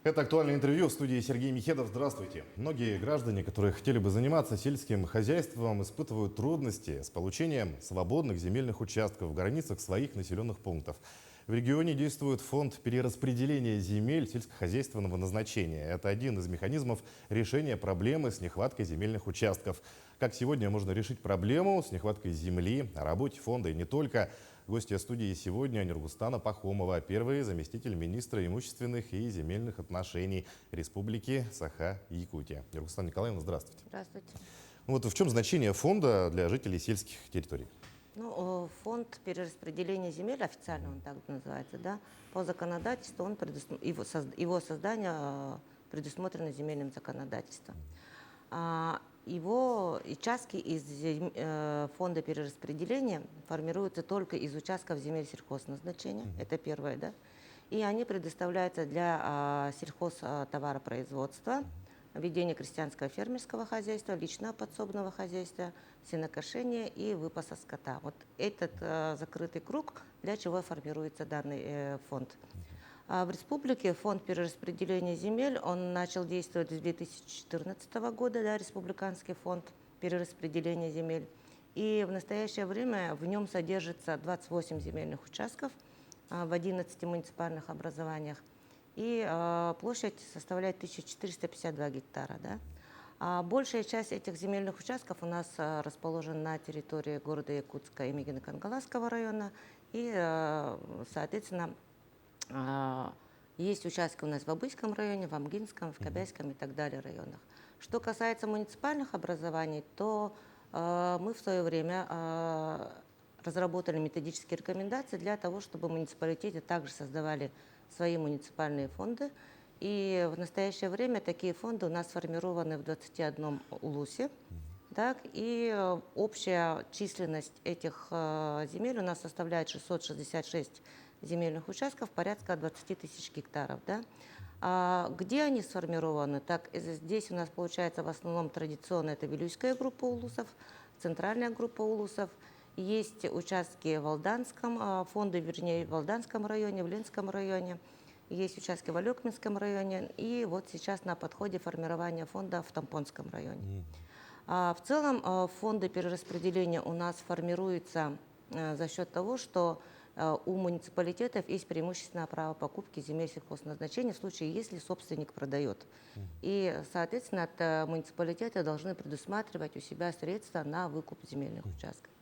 Это актуальное интервью в студии Сергей Михедов. Здравствуйте. Многие граждане, которые хотели бы заниматься сельским хозяйством, испытывают трудности с получением свободных земельных участков в границах своих населенных пунктов. В регионе действует фонд перераспределения земель сельскохозяйственного назначения. Это один из механизмов решения проблемы с нехваткой земельных участков. Как сегодня можно решить проблему с нехваткой земли, о работе фонда и не только. Гостья студии сегодня Нургустана Пахомова, первый заместитель министра имущественных и земельных отношений Республики Саха-Якутия. Нургустана Николаевна, здравствуйте. Здравствуйте. Вот в чем значение фонда для жителей сельских территорий? Фонд перераспределения земель, официально он так называется, да, по законодательству его создание предусмотрено земельным законодательством. Его участки из фонда перераспределения формируются только из участков земель сельхозназначения, это первое, да, и они предоставляются для сельхозтоваропроизводства, ведения крестьянского фермерского хозяйства, личного подсобного хозяйства, сенокошения и выпаса скота. Вот этот закрытый круг, для чего формируется данный фонд. В республике фонд перераспределения земель, он начал действовать с 2014 года, да, республиканский фонд перераспределения земель. И в настоящее время в нем содержится 28 земельных участков в 11 муниципальных образованиях. И площадь составляет 1452 гектара. Да? Большая часть этих земельных участков у нас расположена на территории города Якутска и Мегино-Кангаласского района. И, соответственно, есть участки у нас в Абыйском районе, в Амгинском, в Кобяйском и так далее районах. Что касается муниципальных образований, то мы в свое время разработали методические рекомендации для того, чтобы муниципалитеты также создавали свои муниципальные фонды. И в настоящее время такие фонды у нас сформированы в 21 улусе. Так, и общая численность этих земель у нас составляет 666 земельных участков, порядка 20 тысяч гектаров. Да? Где они сформированы? Так, здесь у нас получается в основном традиционно это Вилюйская группа улусов, центральная группа улусов. Есть участки в Алданском, фонды, вернее, в Алданском районе, в Ленском районе. Есть участки в Алекминском районе. И вот сейчас на подходе формирование фонда в Тампонском районе. В целом фонды перераспределения у нас формируются за счет того, что у муниципалитетов есть преимущественное право покупки земель сельхозназначения в случае, если собственник продает. И, соответственно, муниципалитеты должны предусматривать у себя средства на выкуп земельных участков.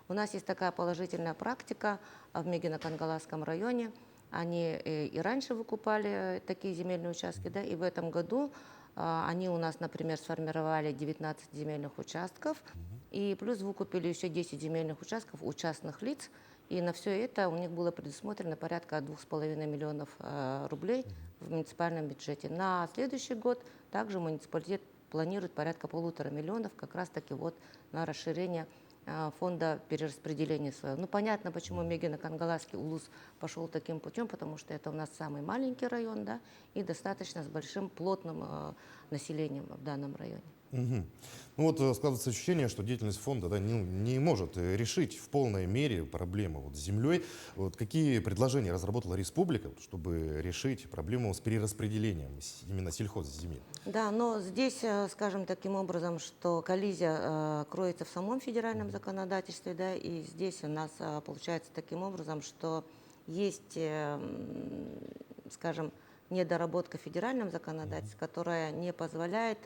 У нас есть такая положительная практика в Мегино-Кангаласском районе. Они и раньше выкупали такие земельные участки, да, и в этом году они у нас, например, сформировали 19 земельных участков, и плюс выкупили еще 10 земельных участков у частных лиц. И на все это у них было предусмотрено порядка 2,5 миллионов рублей в муниципальном бюджете. На следующий год также муниципалитет планирует порядка 1,5 миллионов как раз-таки вот на расширение фонда перераспределения своего. Ну, понятно, почему Мегино-Кангаласский улус пошел таким путем, потому что это у нас самый маленький район, да, и достаточно с большим плотным населением в данном районе. Ну вот складывается ощущение, что деятельность фонда, да, не может решить в полной мере проблему с землей. Вот какие предложения разработала республика, чтобы решить проблему с перераспределением именно сельхозземель? Да, но здесь, скажем таким образом, что коллизия кроется в самом федеральном законодательстве, да, и здесь у нас получается таким образом, что есть, скажем, недоработка в федеральном законодательстве, которая не позволяет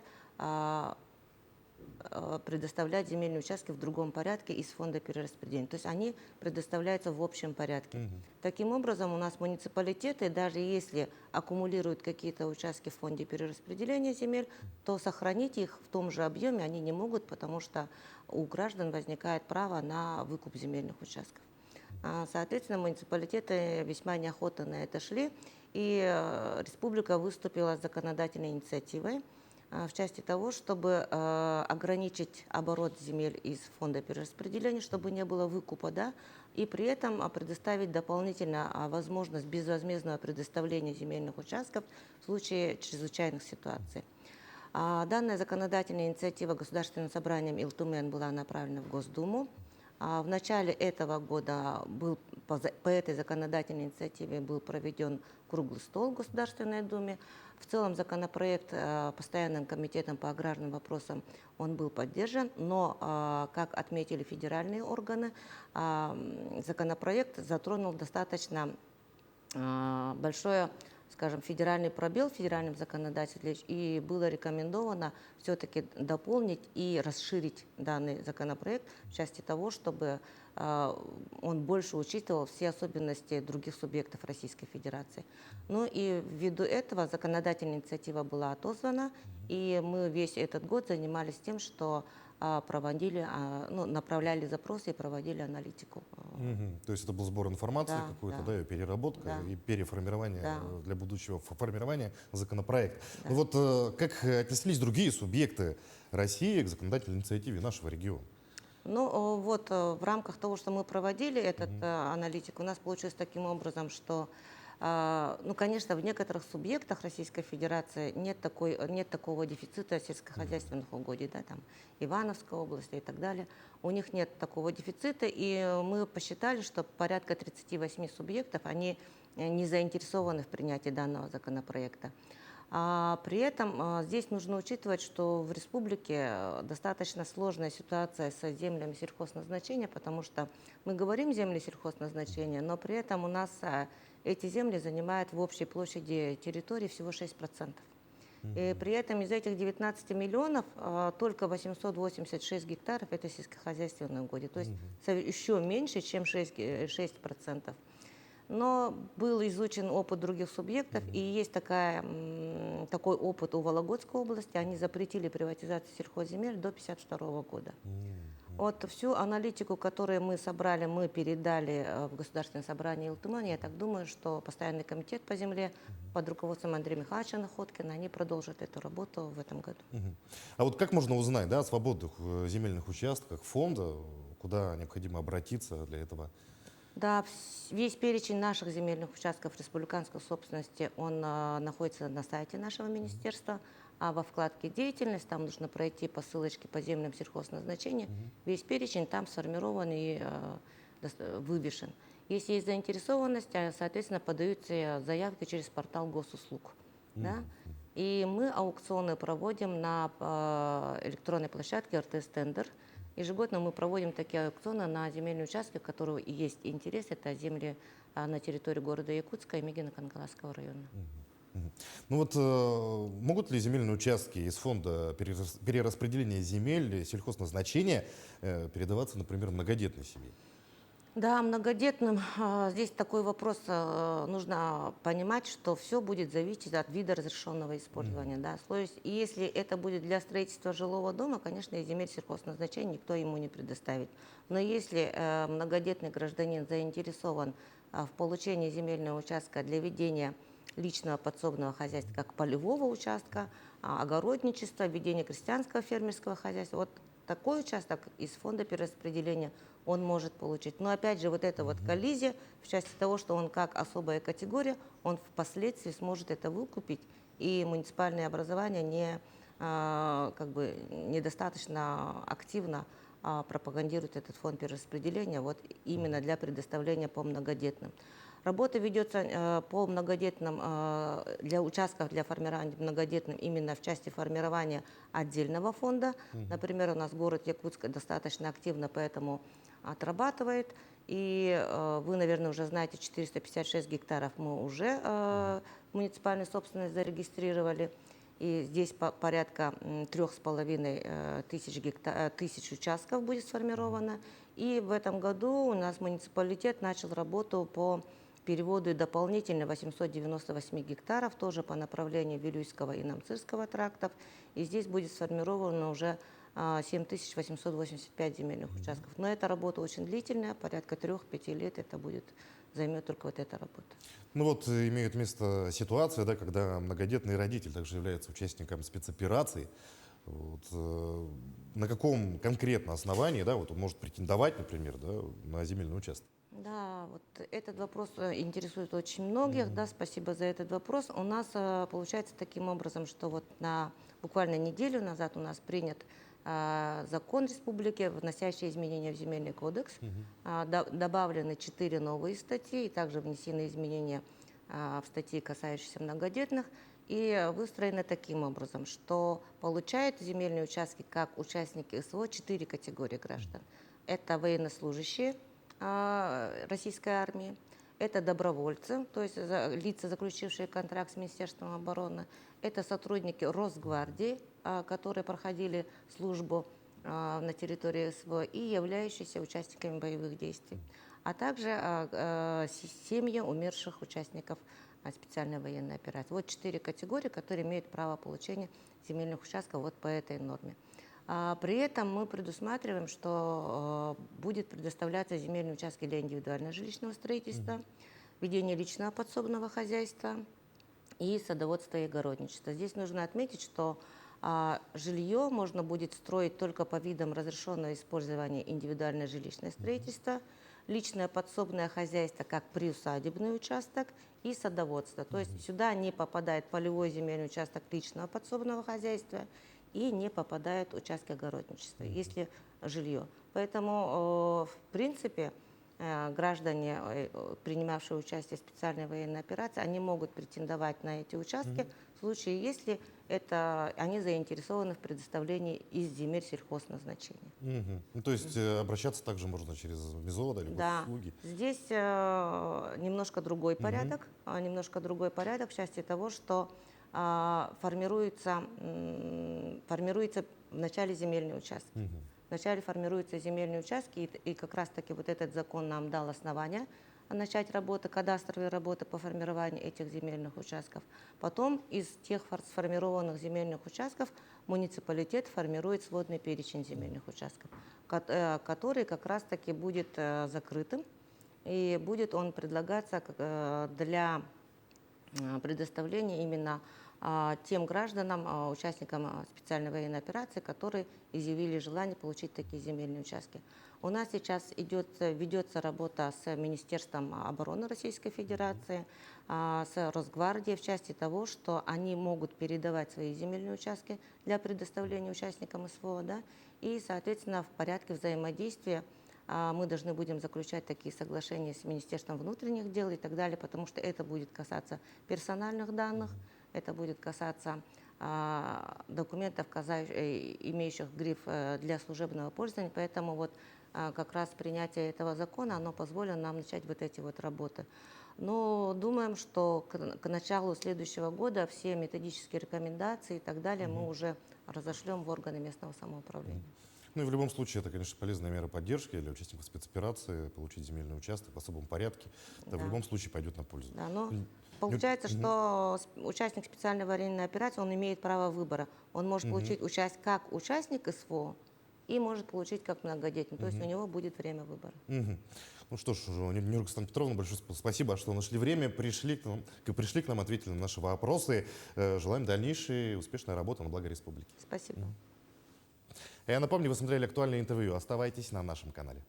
предоставлять земельные участки в другом порядке из фонда перераспределения. То есть они предоставляются в общем порядке. Таким образом, у нас муниципалитеты, даже если аккумулируют какие-то участки в фонде перераспределения земель, то сохранить их в том же объеме они не могут, потому что у граждан возникает право на выкуп земельных участков. Соответственно, муниципалитеты весьма неохотно на это шли, и республика выступила с законодательной инициативой в части того, чтобы ограничить оборот земель из фонда перераспределения, чтобы не было выкупа, да, и при этом предоставить дополнительно возможность безвозмездного предоставления земельных участков в случае чрезвычайных ситуаций. Данная законодательная инициатива Государственным собранием Илтумен была направлена в Госдуму. В начале этого года по этой законодательной инициативе был проведен круглый стол в Государственной Думе. В целом законопроект Постоянным комитетом по аграрным вопросам он был поддержан, но, как отметили федеральные органы, законопроект затронул достаточно большое, скажем, федеральный пробел в федеральном законодательстве, и было рекомендовано все-таки дополнить и расширить данный законопроект в части того, чтобы он больше учитывал все особенности других субъектов Российской Федерации. Ну и ввиду этого законодательная инициатива была отозвана, и мы весь этот год занимались тем, что проводили, направляли запросы и проводили аналитику. То есть это был сбор информации Да, какой-то, да. да, ее переработка Да. и переформирование Да. для будущего формирования законопроекта. Да. Ну вот как отнеслись другие субъекты России к законодательной инициативе нашего региона? Ну, вот в рамках того, что мы проводили этот аналитику, у нас получилось таким образом, что, ну, конечно, в некоторых субъектах Российской Федерации нет такого дефицита сельскохозяйственных угодий, да, там, Ивановской области и так далее. У них нет такого дефицита, и мы посчитали, что порядка 38 субъектов, они не заинтересованы в принятии данного законопроекта. При этом здесь нужно учитывать, что в республике достаточно сложная ситуация с землями сельхозназначения, потому что мы говорим земли сельхозназначения, но при этом у нас эти земли занимают в общей площади территории всего 6%. И при этом из этих 19 миллионов только 886 гектаров это сельскохозяйственные угодья, то есть еще меньше, чем 6%. Но был изучен опыт других субъектов, и есть такой опыт у Вологодской области. Они запретили приватизацию сельхозземель до 1952 года. Вот всю аналитику, которую мы собрали, мы передали в Государственное собрание Илтымани. Я так думаю, что Постоянный комитет по земле под руководством Андрея Михайловича Находкина, они продолжат эту работу в этом году. А вот как можно узнать, да, о свободных земельных участках фонда, куда необходимо обратиться для этого? Да, весь перечень наших земельных участков республиканской собственности, он находится на сайте нашего министерства, а во вкладке «Деятельность» там нужно пройти по ссылочке по землям сельхозназначения. Весь перечень там сформирован и вывешен. Если есть заинтересованность, соответственно, подаются заявки через портал госуслуг. Да? И мы аукционы проводим на электронной площадке РТС-тендер. Ежегодно мы проводим такие аукционы на земельные участки, у которых есть интерес. Это земли на территории города Якутска и Мигино-Канкаласского района. Ну вот могут ли земельные участки из фонда перераспределения земель сельхозназначения передаваться, например, многодетной семье? Да, многодетным, здесь такой вопрос, нужно понимать, что все будет зависеть от вида разрешенного использования. Да? То есть, если это будет для строительства жилого дома, конечно, из земель сельхозназначения никто ему не предоставит. Но если многодетный гражданин заинтересован в получении земельного участка для ведения личного подсобного хозяйства, как полевого участка, огородничества, ведения крестьянского фермерского хозяйства, вот такой участок из фонда перераспределения он может получить. Но опять же, вот эта вот коллизия в части того, что он как особая категория, он впоследствии сможет это выкупить, и муниципальные образования недостаточно активно пропагандируют этот фонд перераспределения вот именно для предоставления по многодетным. Работа ведется по многодетным, для участков для формирования многодетным именно в части формирования отдельного фонда. Например, у нас город Якутск достаточно активно поэтому отрабатывает. И вы, наверное, уже знаете, 456 гектаров мы уже муниципальной собственности зарегистрировали. И здесь порядка 3,5 тысяч участков будет сформировано. И в этом году у нас муниципалитет начал работу по переводу и дополнительно 898 гектаров, тоже по направлению Вилюйского и Намцирского трактов. И здесь будет сформировано уже 7885 земельных участков. Но эта работа очень длительная, порядка 3-5 лет это займет только вот эта работа. Ну вот имеет место ситуация, да, когда многодетный родитель также является участником спецопераций. Вот, на каком конкретно основании, да, вот он может претендовать, например, да, на земельный участок? Да, вот этот вопрос интересует очень многих. Да, спасибо за этот вопрос. У нас получается таким образом, что вот буквально неделю назад у нас принят закон республики, вносящий изменения в Земельный кодекс. Добавлены 4 новые статьи, и также внесены изменения в статьи, касающиеся многодетных. И выстроено таким образом, что получают земельные участки как участники СВО 4 категории граждан. Это военнослужащие российской армии, это добровольцы, то есть лица, заключившие контракт с Министерством обороны, это сотрудники Росгвардии, которые проходили службу на территории СВО и являющиеся участниками боевых действий, а также семьи умерших участников специальной военной операции. Вот 4 категории, которые имеют право получения земельных участков вот по этой норме. При этом мы предусматриваем, что будет предоставляться земельные участки для индивидуального жилищного строительства, ведения личного подсобного хозяйства и садоводства и огородничества. Здесь нужно отметить, что жилье можно будет строить только по видам разрешенного использования индивидуальное жилищное строительство, личное подсобное хозяйство как приусадебный участок и садоводство. То есть сюда не попадает полевой земельный участок личного подсобного хозяйства и не попадают участки огородничества, если жилье. Поэтому, в принципе, граждане, принимавшие участие в специальной военной операции, они могут претендовать на эти участки в случае, если они заинтересованы в предоставлении из земель сельхозназначения. Ну, то есть обращаться также можно через МИЗО, да, либо Да, услуги. здесь немножко другой порядок, в части того, что формируется вначале земельные участки. Вначале формируются земельные участки, и как раз-таки вот этот закон нам дал основания начать работу, кадастровые работы по формированию этих земельных участков. Потом из тех сформированных земельных участков муниципалитет формирует сводный перечень земельных участков, который как раз-таки будет закрытым, и будет он предлагаться для предоставления именно тем гражданам, участникам специальной военной операции, которые изъявили желание получить такие земельные участки. У нас сейчас ведется работа с Министерством обороны Российской Федерации, с Росгвардией в части того, что они могут передавать свои земельные участки для предоставления участникам СВО, да, и, соответственно, в порядке взаимодействия мы должны будем заключать такие соглашения с Министерством внутренних дел и так далее, потому что это будет касаться персональных данных, это будет касаться документов, имеющих гриф для служебного пользования. Поэтому вот как раз принятие этого закона, оно позволило нам начать вот эти вот работы. Но думаем, что к началу следующего года все методические рекомендации и так далее мы уже разошлем в органы местного самоуправления. Ну и в любом случае это, конечно, полезная мера поддержки для участников спецоперации, получить земельный участок в особом порядке. Это в любом случае пойдет на пользу. Да, но получается, что участник специальной военной операции, он имеет право выбора. Он может получить как участник СВО и может получить как многодетный. То есть у него будет время выбора. Ну что ж, Нюрка Петровна, большое спасибо, что нашли время, пришли к нам, ответили на наши вопросы. Желаем дальнейшей успешной работы на благо республики. Спасибо. Я напомню, вы смотрели актуальное интервью. Оставайтесь на нашем канале.